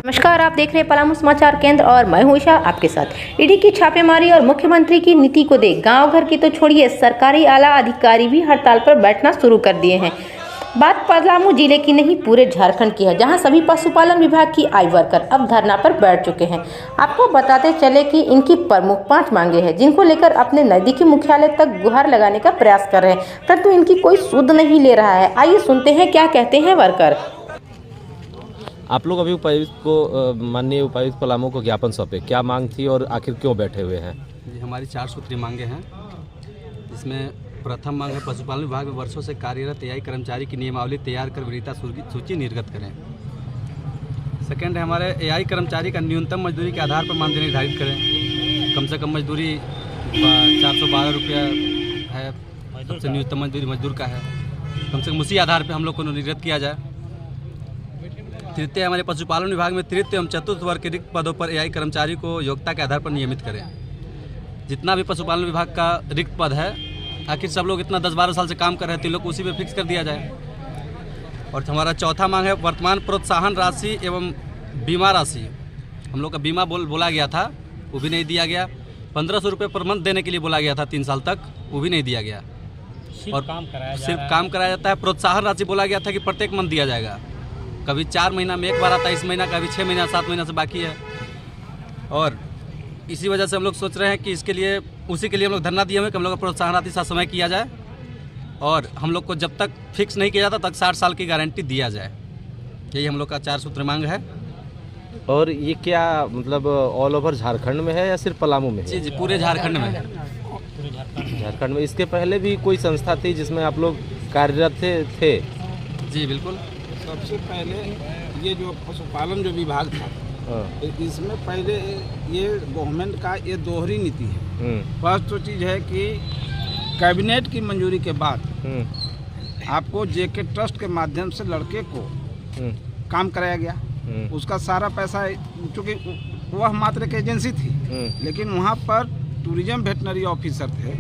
नमस्कार, आप देख रहे हैं पलामू समाचार केंद्र और मैं हूं उषा आपके साथ। ईडी की छापेमारी और मुख्यमंत्री की नीति को देख गांव घर की तो छोड़िए, सरकारी आला अधिकारी भी हड़ताल पर बैठना शुरू कर दिए हैं। बात पलामू जिले की नहीं, पूरे झारखंड की है, जहां सभी पशुपालन विभाग की आई वर्कर अब धरना पर बैठ चुके हैं। आपको बताते चले कि इनकी प्रमुख 5 मांगे हैं, जिनको लेकर अपने नजदीकी मुख्यालय तक गुहार लगाने का प्रयास कर रहे हैं, परंतु इनकी कोई सुध नहीं ले रहा है। आइए सुनते हैं क्या कहते हैं वर्कर। आप लोग अभी उपायुक्त को, माननीय उपायुक्त पलामू को ज्ञापन सौंपे, क्या मांग थी और आखिर क्यों बैठे हुए हैं? जी, हमारी 4 सूत्रीय मांगे हैं। इसमें प्रथम मांग है पशुपालन विभाग में वर्षों से कार्यरत एआई कर्मचारी की नियमावली तैयार कर वरीयता सूची निर्गत करें। सेकंड है हमारे एआई कर्मचारी का न्यूनतम मजदूरी के आधार पर मानदेय निर्धारित करें। कम से कम मजदूरी 412 रुपया है, सबसे न्यूनतम मजदूरी मजदूर का है, कम से कम उसी आधार पर हम लोग को निर्गत किया जाए। तृतीय हमारे पशुपालन विभाग में तृतीय एवं चतुर्थ वर्ग के रिक्त पदों पर एआई कर्मचारी को योग्यता के आधार पर नियमित करें। जितना भी पशुपालन विभाग का रिक्त पद है, आखिर सब लोग इतना 10-12 साल से काम कर रहे हैं, तो लोग उसी पे फिक्स कर दिया जाए। और हमारा चौथा मांग है वर्तमान प्रोत्साहन राशि एवं बीमा राशि। हम लोग का बीमा बोला गया था, वो भी नहीं दिया गया। 1500 रुपये पर मंथ देने के लिए बोला गया था 3 साल तक, वो भी नहीं दिया गया। और सिर्फ काम कराया जाता है। प्रोत्साहन राशि बोला गया था कि प्रत्येक मंथ दिया जाएगा, कभी 4 महीना में एक बार आता है, इस महीना कभी 6 महीना 7 महीना से बाकी है। और इसी वजह से हम लोग सोच रहे हैं कि इसके लिए, उसी के लिए हम लोग धरना दिए हुए कि हम लोग का प्रोत्साहन राशि समय किया जाए और हम लोग को जब तक फिक्स नहीं किया जाता तक 60 साल की गारंटी दिया जाए। यही हम लोग का 4 सूत्र मांग है। और ये क्या मतलब ऑल ओवर झारखंड में है या सिर्फ पलामू में है? जी, पूरे झारखंड में है। झारखंड में। इसके पहले भी कोई संस्था थी जिसमें आप लोग कार्यरत थे? जी बिल्कुल। सबसे पहले ये जो पशुपालन जो विभाग था, इसमें पहले ये गवर्नमेंट का ये दोहरी नीति है। फर्स्ट तो चीज़ है कि कैबिनेट की मंजूरी के बाद आपको जेके ट्रस्ट के माध्यम से लड़के को काम कराया गया। उसका सारा पैसा, चूँकि वह मात्र एक एजेंसी थी, लेकिन वहाँ पर टूरिज्म वेटनरी ऑफिसर थे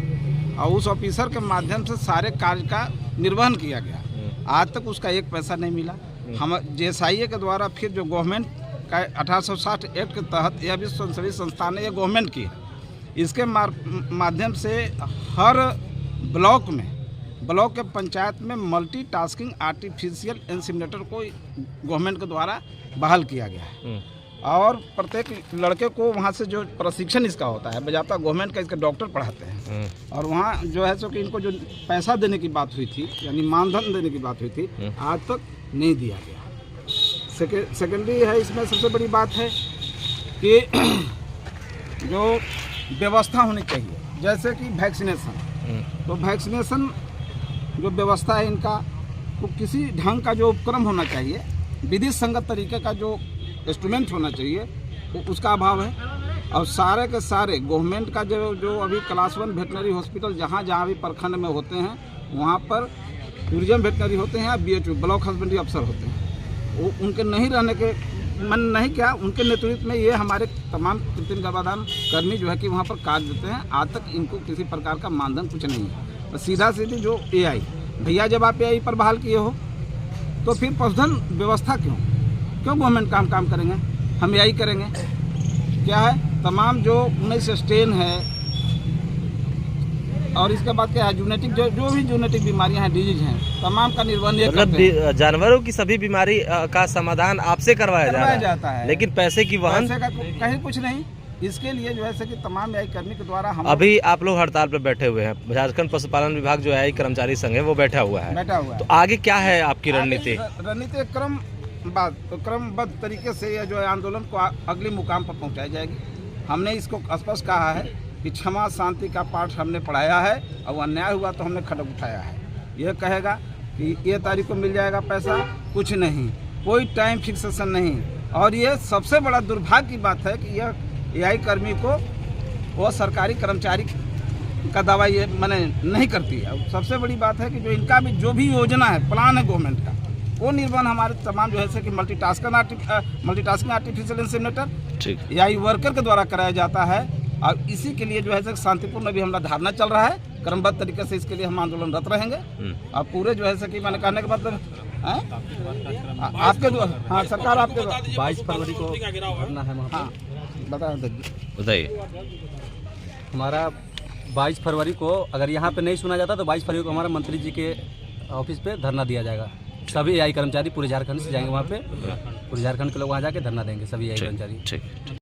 और उस ऑफिसर के माध्यम से सारे कार्य का निर्वहन किया गया। आज तक उसका एक पैसा नहीं मिला। हम जेएसआईए के द्वारा फिर जो गवर्नमेंट का 1860 एक्ट के तहत यह भी संसदीय संस्थान है, ये गवर्नमेंट की है। इसके माध्यम से हर ब्लॉक के पंचायत में मल्टीटास्किंग आर्टिफिशियल इंसेमिनेटर को गवर्नमेंट के द्वारा बहाल किया गया है। और प्रत्येक लड़के को वहाँ से जो प्रशिक्षण इसका होता है, बजाता गवर्नमेंट का इसके डॉक्टर पढ़ाते हैं। और वहाँ जो है सो कि इनको जो पैसा देने की बात हुई थी, यानी मानधन देने की बात हुई थी, आज तक नहीं दिया गया। सेकेंडरी है, इसमें सबसे बड़ी बात है कि जो व्यवस्था होनी चाहिए, जैसे कि वैक्सीनेशन, तो वैक्सीनेशन जो व्यवस्था है इनका, तो किसी ढंग का जो उपक्रम होना चाहिए, विधि संगत तरीके का जो इंस्ट्रूमेंट होना चाहिए, तो उसका अभाव है। और सारे के सारे गवर्नमेंट का जो अभी क्लास 1 वेटनरी हॉस्पिटल जहाँ भी प्रखंड में होते हैं, वहाँ पर टूरिज्म वेटनरी होते हैं, BHO ब्लॉक हस्बेंड्री अफसर होते हैं, वो उनके नहीं रहने के मन नहीं, क्या उनके नेतृत्व में ये हमारे तमाम कृत्रिम गर्भाधान कर्मी जो है कि वहाँ पर कार्य देते हैं। आज तक इनको किसी प्रकार का मानधन कुछ नहीं है। बस सीधा सीधी जो एआई, भैया जब आप एआई पर बहाल किए हो तो फिर पशुधन व्यवस्था क्यों गवर्नमेंट काम करेंगे, हम एआई करेंगे? क्या है, तमाम जो 19 स्टेन है और इसके बाद क्या है, जूनेटिक जो भी जूनेटिक बीमारियां हैं, डिजीज हैं, तमाम का निर्वहन मतलब जानवरों की सभी बीमारी का समाधान आपसे करवाया जाता है, लेकिन पैसे की वहन कहीं कुछ नहीं। इसके लिए जो है कि तमाम एआई कर्मी के द्वारा हम अभी आप लोग हड़ताल पर बैठे हुए हैं। झारखंड पशुपालन विभाग जो एआई कर्मचारी संघ है वो बैठा हुआ है। तो आगे क्या है आपकी रणनीति? क्रमबद्ध तरीके से यह जो है आंदोलन को अगले मुकाम पर पहुंचाई जाएगी। हमने इसको स्पष्ट कहा है कि क्षमा शांति का पाठ हमने पढ़ाया है, और अन्याय हुआ तो हमने खड़ग उठाया है। यह कहेगा कि ये तारीख को मिल जाएगा पैसा, कुछ नहीं, कोई टाइम फिक्सेशन नहीं। और ये सबसे बड़ा दुर्भाग्य की बात है कि यह एआई कर्मी को वो सरकारी कर्मचारी का दावा ये मैंने नहीं करती है। सबसे बड़ी बात है कि जो इनका भी जो भी योजना है, प्लान है गवर्नमेंट का, वो निर्वहन हमारे तमाम जो है कि multitasking artificial inseminator AI worker के द्वारा कराया जाता है। और इसी के लिए जो है शांतिपूर्ण भी हमारा धारणा चल रहा है। क्रमबद्ध तरीके से इसके लिए हम आंदोलनरत रहेंगे। और पूरे जो है कि मैंने कहने के मतलब हैं? आपके द्वारा, हाँ सरकार आपके द्वारा, 22 फरवरी को धरना है वहाँ हाँ पर। बता दीजिए। बताइए। हमारा 22 फरवरी को अगर यहाँ पे नहीं सुना जाता तो 22 फरवरी को हमारा मंत्री जी के ऑफिस पे धरना दिया जाएगा। सभी एआई कर्मचारी पूरे झारखंड से जाएंगे वहाँ पे, पूरे झारखंड के लोग वहाँ जाके धरना देंगे, सभी एआई कर्मचारी। ठीक।